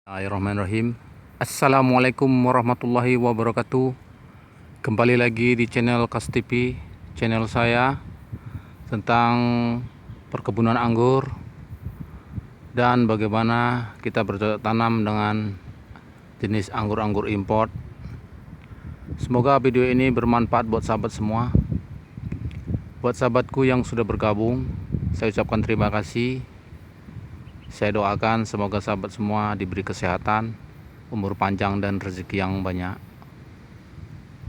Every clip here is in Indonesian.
Bismillahirrahmanirrahim. Assalamualaikum warahmatullahi wabarakatuh. Kembali lagi di channel Kas TV, channel saya tentang perkebunan anggur dan bagaimana kita bercocok tanam dengan jenis anggur-anggur import. Semoga video ini bermanfaat buat sahabat semua. Buat sahabatku yang sudah bergabung, saya ucapkan terima kasih. Saya doakan semoga sahabat semua diberi kesehatan, umur panjang dan rezeki yang banyak.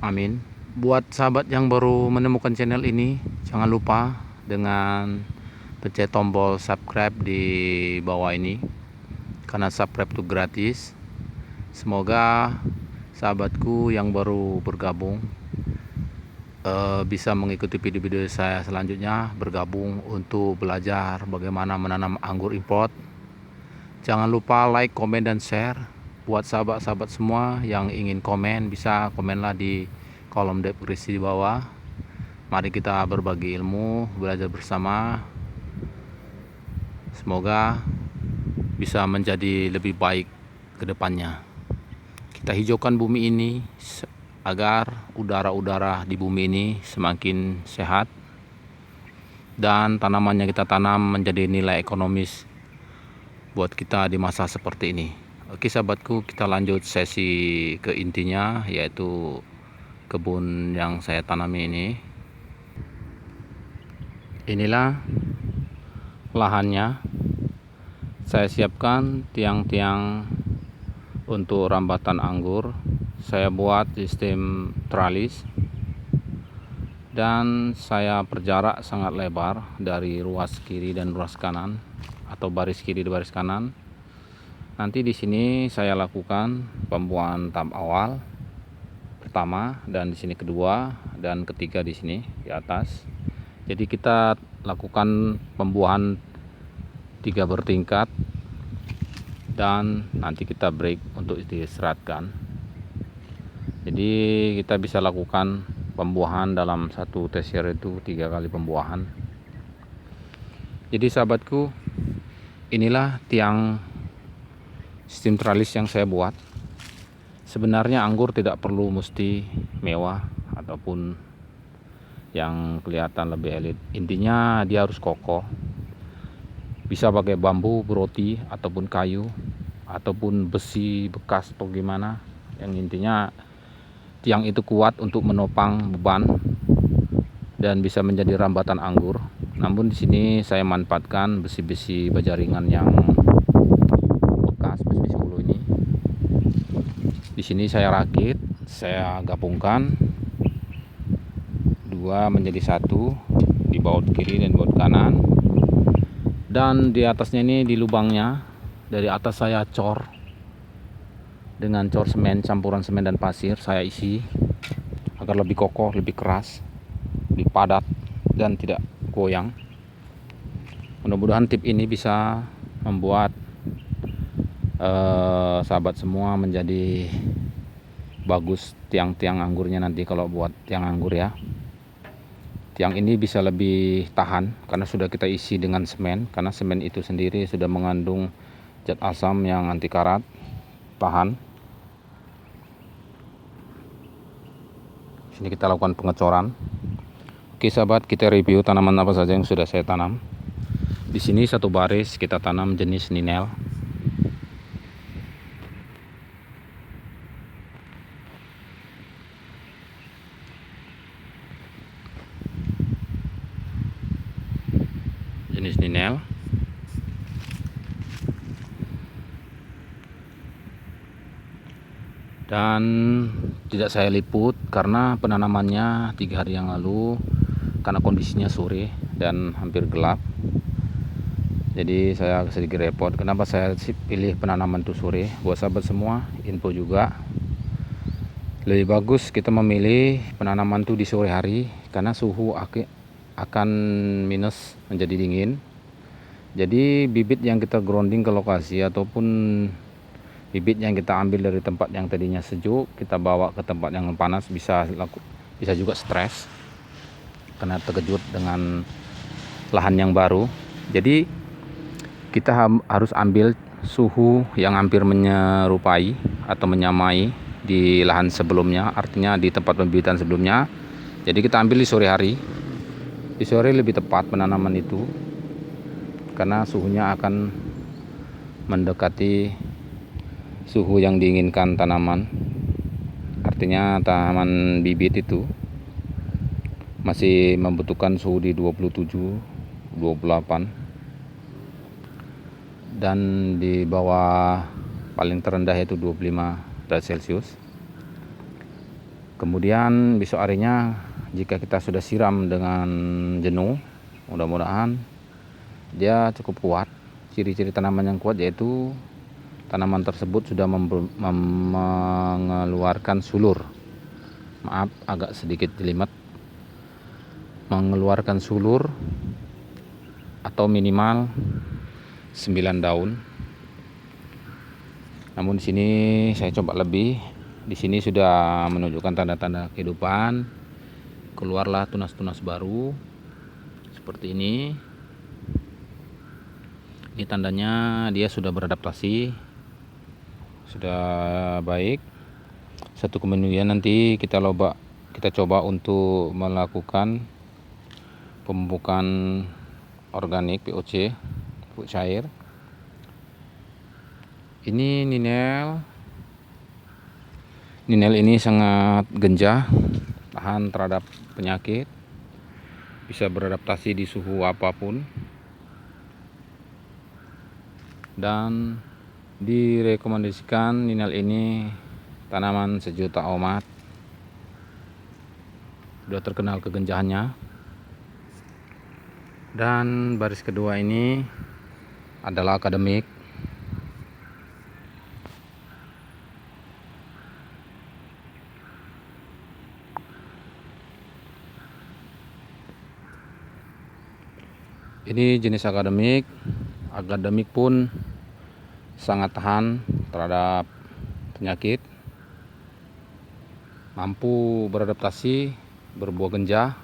Amin. Buat sahabat yang baru menemukan channel ini, jangan lupa dengan pencet tombol subscribe di bawah ini, karena subscribe itu gratis. Semoga sahabatku yang baru bergabung bisa mengikuti video-video saya selanjutnya, bergabung untuk belajar bagaimana menanam anggur import. Jangan lupa like, komen, dan share. Buat sahabat-sahabat semua yang ingin komen, bisa komenlah di kolom deskripsi di bawah. Mari kita berbagi ilmu, belajar bersama. Semoga bisa menjadi lebih baik ke depannya. Kita hijaukan bumi ini agar udara-udara di bumi ini semakin sehat, dan tanaman yang kita tanam menjadi nilai ekonomis buat kita di masa seperti ini. Oke sahabatku, kita lanjut sesi ke intinya, yaitu kebun yang saya tanami ini. Inilah lahannya. Saya siapkan tiang-tiang untuk rambatan anggur. Saya buat sistem tralis dan saya perjarak sangat lebar dari ruas kiri dan ruas kanan, atau baris kiri dan baris kanan. Nanti di sini saya lakukan pembuahan tahap awal pertama, dan di sini kedua dan ketiga di sini di atas. Jadi kita lakukan pembuahan 3 bertingkat, dan nanti kita break untuk diseratkan. Jadi kita bisa lakukan pembuahan dalam satu tesier itu 3 kali pembuahan. Jadi sahabatku, inilah tiang sistem tralis yang saya buat. Sebenarnya anggur tidak perlu mesti mewah ataupun yang kelihatan lebih elit. Intinya dia harus kokoh. Bisa pakai bambu, broti, ataupun kayu, ataupun besi bekas atau gimana. Yang intinya tiang itu kuat untuk menopang beban dan bisa menjadi rambatan anggur. Namun di sini saya manfaatkan besi-besi baja ringan yang bekas, besi-besi ulu ini. Di sini saya rakit, saya gabungkan 2 menjadi 1 di baut kiri dan baut kanan. Dan di atasnya ini, di lubangnya, dari atas saya cor dengan cor semen, campuran semen dan pasir saya isi agar lebih kokoh, lebih keras, lebih padat dan tidak goyang. Mudah-mudahan tip ini bisa membuat sahabat semua menjadi bagus tiang-tiang anggurnya nanti kalau buat tiang anggur ya. Tiang ini bisa lebih tahan karena sudah kita isi dengan semen, karena semen itu sendiri sudah mengandung zat asam yang anti karat, tahan. Sini kita lakukan pengecoran. Oke sahabat, kita review tanaman apa saja yang sudah saya tanam. Di sini satu baris kita tanam jenis Ninel. Jenis Ninel. Dan tidak saya liput karena penanamannya 3 hari yang lalu, karena kondisinya sore dan hampir gelap. Jadi saya sedikit repot. Kenapa saya pilih penanaman itu sore? Buat sahabat semua info juga, lebih bagus kita memilih penanaman itu di sore hari karena suhu akan minus menjadi dingin. Jadi bibit yang kita grounding ke lokasi ataupun bibit yang kita ambil dari tempat yang tadinya sejuk, kita bawa ke tempat yang panas, bisa juga stres karena terkejut dengan lahan yang baru. Jadi kita harus ambil suhu yang hampir menyerupai atau menyamai di lahan sebelumnya, artinya di tempat pembibitan sebelumnya. Jadi kita ambil di sore hari. Di sore lebih tepat penanaman itu, karena suhunya akan mendekati suhu yang diinginkan tanaman. Artinya tanaman bibit itu masih membutuhkan suhu di 27, 28, dan di bawah paling terendah yaitu 25 derajat Celcius. Kemudian besok harinya jika kita sudah siram dengan jenuh, mudah-mudahan dia cukup kuat. Ciri-ciri tanaman yang kuat yaitu tanaman tersebut sudah mengeluarkan sulur. Maaf, agak sedikit jelimet. Mengeluarkan sulur atau minimal 9 daun. Namun di sini saya coba lebih. Di sini sudah menunjukkan tanda-tanda kehidupan. Keluarlah tunas-tunas baru seperti ini. Ini tandanya dia sudah beradaptasi, sudah baik. Satu kemudian nanti kita coba untuk melakukan pemupukan organik POC, pupuk cair. Ini Ninel ini sangat genjah, tahan terhadap penyakit, bisa beradaptasi di suhu apapun, dan direkomendasikan Ninel ini tanaman sejuta umat. Sudah terkenal kegenjahannya. Dan baris kedua ini adalah akademik. Ini jenis akademik. Akademik pun sangat tahan terhadap penyakit, mampu beradaptasi, berbuah genjah,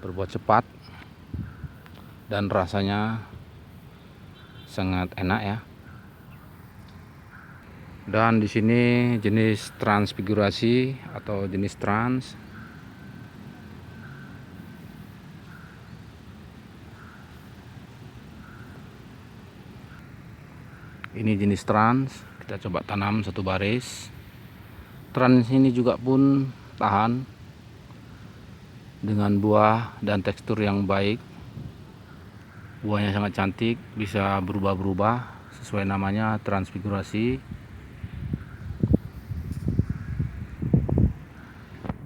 berbuah cepat, dan rasanya sangat enak ya. Dan di sini jenis transfigurasi atau jenis trans. Ini jenis trans, kita coba tanam satu baris. Trans ini juga pun tahan dengan buah dan tekstur yang baik. Buahnya sangat cantik, bisa berubah-berubah sesuai namanya transfigurasi.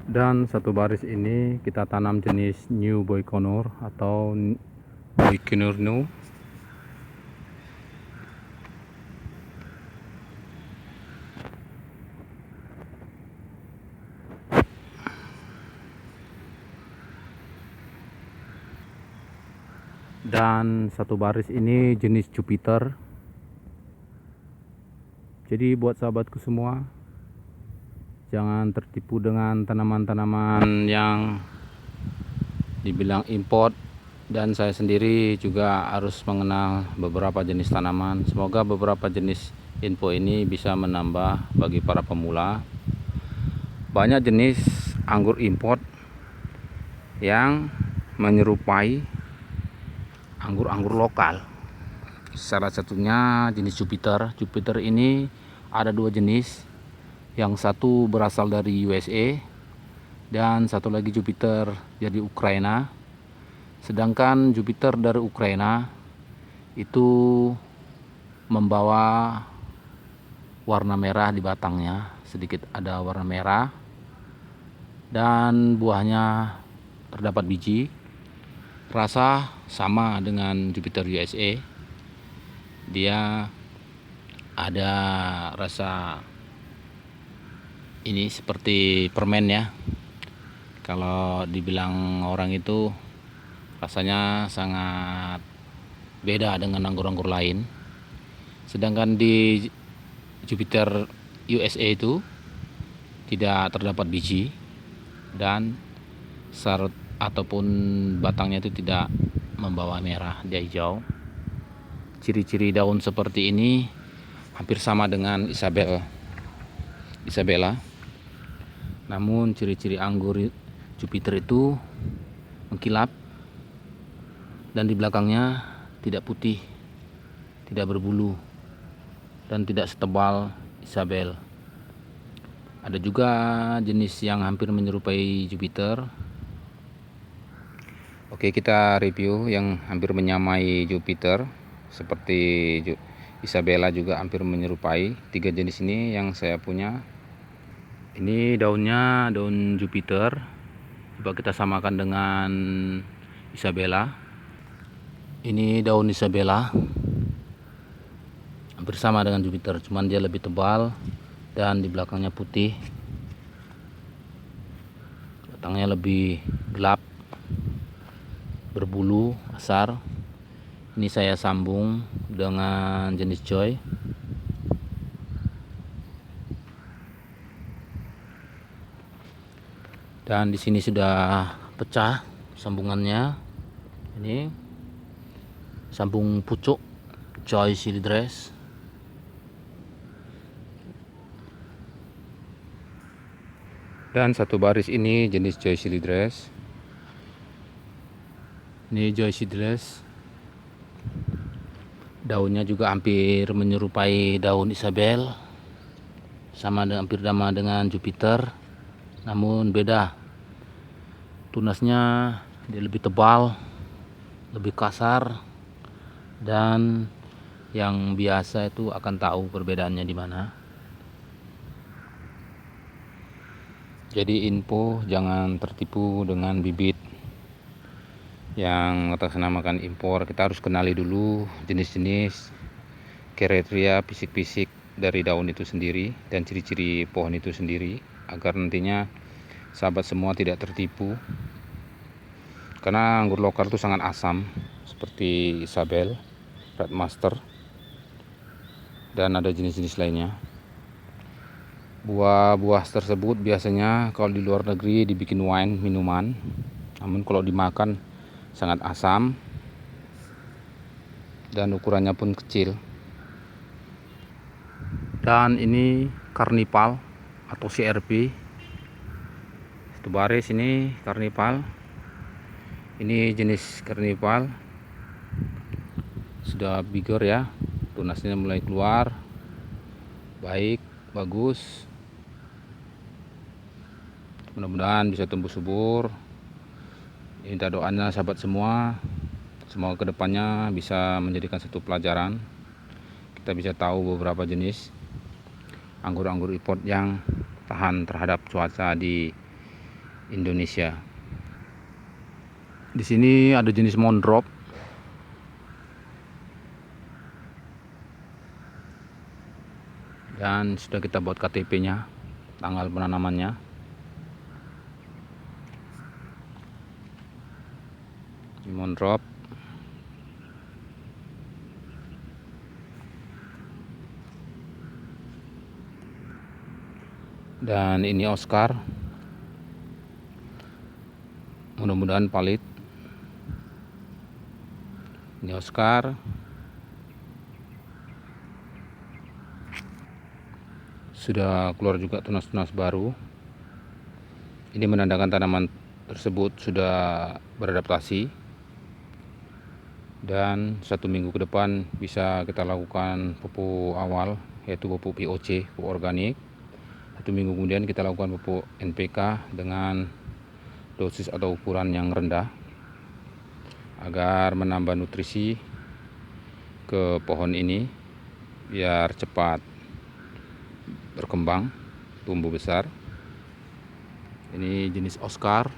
Dan satu baris ini kita tanam jenis New Baikonur atau Baikonur New. Dan satu baris ini jenis Jupiter. Jadi buat sahabatku semua, jangan tertipu dengan tanaman-tanaman yang dibilang import. Dan saya sendiri juga harus mengenal beberapa jenis tanaman. Semoga beberapa jenis info ini bisa menambah bagi para pemula. Banyak jenis anggur import yang menyerupai anggur-anggur lokal. Salah satunya jenis Jupiter. Jupiter ini ada dua jenis. Yang satu berasal dari USA dan satu lagi Jupiter dari Ukraina. Sedangkan Jupiter dari Ukraina itu membawa warna merah di batangnya, sedikit ada warna merah, dan buahnya terdapat biji. Rasa sama dengan Jupiter USA. Dia ada rasa ini seperti permen ya. Kalau dibilang orang itu rasanya sangat beda dengan anggur-anggur lain. Sedangkan di Jupiter USA itu tidak terdapat biji dan sarut ataupun batangnya itu tidak membawa merah, dia hijau. ciri-ciri daun seperti ini hampir sama dengan Isabella. Namun ciri-ciri anggur Jupiter itu mengkilap dan di belakangnya tidak putih, tidak berbulu, dan tidak setebal Isabel. Ada juga jenis yang hampir menyerupai Jupiter. Oke, kita review yang hampir menyamai Jupiter. Seperti Isabella juga hampir menyerupai. 3 jenis ini yang saya punya. Ini daunnya daun Jupiter. Coba kita samakan dengan Isabella. Ini daun Isabella. Hampir sama dengan Jupiter, cuman dia lebih tebal dan di belakangnya putih. Batangnya lebih gelap, berbulu, asar. Ini saya sambung dengan jenis Joy. Dan di sini sudah pecah sambungannya. Ini sambung pucuk Joy Silidres. Dan satu baris ini jenis Joy Silidres. Ini Joy Silidres. Daunnya juga hampir menyerupai daun Isabel. Hampir sama dengan Jupiter. Namun beda. Tunasnya dia lebih tebal, lebih kasar, dan yang biasa itu akan tahu perbedaannya di mana. Jadi info, jangan tertipu dengan bibit yang mengatasnamakan impor. Kita harus kenali dulu jenis-jenis, kriteria fisik-fisik dari daun itu sendiri dan ciri-ciri pohon itu sendiri, agar nantinya sahabat semua tidak tertipu. Karena anggur lokal itu sangat asam, seperti Isabel, Red Master, dan ada jenis-jenis lainnya. Buah-buah tersebut biasanya kalau di luar negeri dibikin wine, minuman. Namun kalau dimakan sangat asam dan ukurannya pun kecil. Dan ini Carnival atau CRP. Satu baris ini Carnival. Ini jenis Carnival. Sudah bigger ya. Tunasnya mulai keluar. Baik, bagus. Mudah-mudahan bisa tumbuh subur. Minta doanya sahabat semua. Semoga kedepannya bisa menjadikan satu pelajaran. Kita bisa tahu beberapa jenis anggur-anggur import yang tahan terhadap cuaca di Indonesia. Di sini ada jenis Mondrop. Dan sudah kita buat KTP-nya, tanggal penanamannya. Mondrop. Dan ini Oscar. Mudah-mudahan valid. Ini Oscar. Sudah keluar juga tunas-tunas baru. Ini menandakan tanaman tersebut sudah beradaptasi. Dan 1 minggu ke depan bisa kita lakukan pupuk awal, yaitu pupuk POC, pupuk organik. 1 minggu kemudian kita lakukan pupuk NPK dengan dosis atau ukuran yang rendah agar menambah nutrisi ke pohon ini biar cepat berkembang, tumbuh besar. Ini jenis Oscar.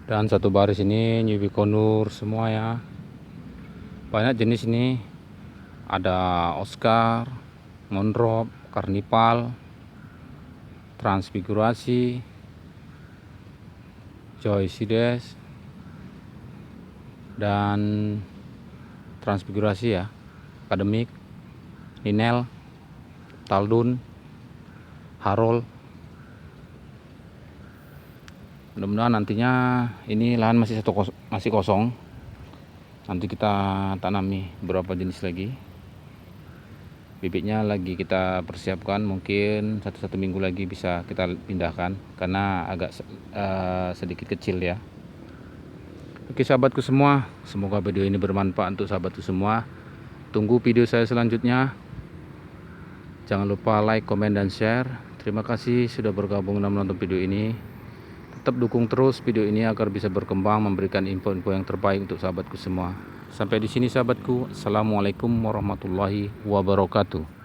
Dan satu baris ini New Biconur semua ya. Banyak jenis ini. Ada Oscar, Mondrop, Carnival, Transfigurasi, Joy Silidres, dan Transfigurasi ya, Akademik, Ninel, Taldun, Harold. Mudah-mudahan nantinya ini lahan masih kosong. Nanti kita tanami beberapa jenis lagi. Bibitnya lagi kita persiapkan, mungkin satu minggu lagi bisa kita pindahkan karena agak sedikit kecil ya. Oke sahabatku semua, semoga video ini bermanfaat untuk sahabatku semua. Tunggu video saya selanjutnya. Jangan lupa like, komen, dan share. Terima kasih sudah bergabung dan menonton video ini. Tetap dukung terus video ini agar bisa berkembang, memberikan info-info yang terbaik untuk sahabatku semua. Sampai di sini sahabatku. Assalamualaikum warahmatullahi wabarakatuh.